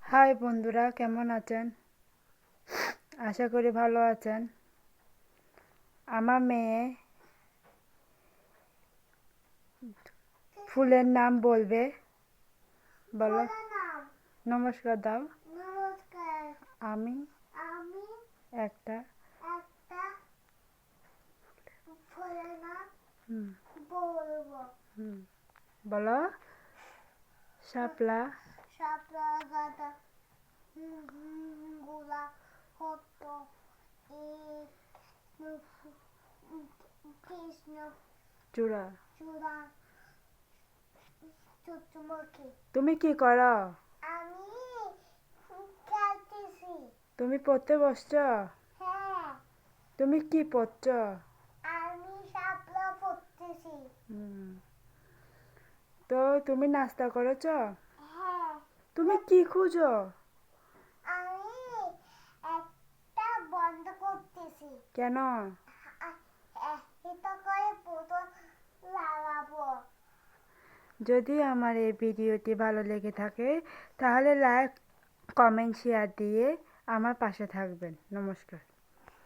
High বন্ধুরা, কেমন আছেন? আশা করি ভালো আছেন। আমার মেয়ে ফুলের নাম বলবে। বলো, নমস্কার দাও। নমস্কার। আমি আমি একটা একটা ফুলের নাম হুম বলবো। হুম বলো, শাপলা, শাপলা, গাঁদা, গোলাপ, পদ্ম, কৃষ্ণ চূড়া। চূড়া, সূর্যমুখী। তুমি কি করো? আমি খেলতেছি। তুমি পড়তে বসছ? হ্যাঁ, তুমি কি পড়ছ? আমি শাপলা পড়তেছি। হুম তো তুমি নাস্তা করেছ? হ্যাঁ, তুমি কি খুঁজো? আমি একটা বন্ধ করতেছি। কেন? এটা করে বোতল লাগাবো। যদি আমার এই ভিডিওটি ভালো লেগে থাকে তাহলে লাইক, কমেন্ট, শেয়ার দিয়ে আমার পাশে থাকবেন। নমস্কার।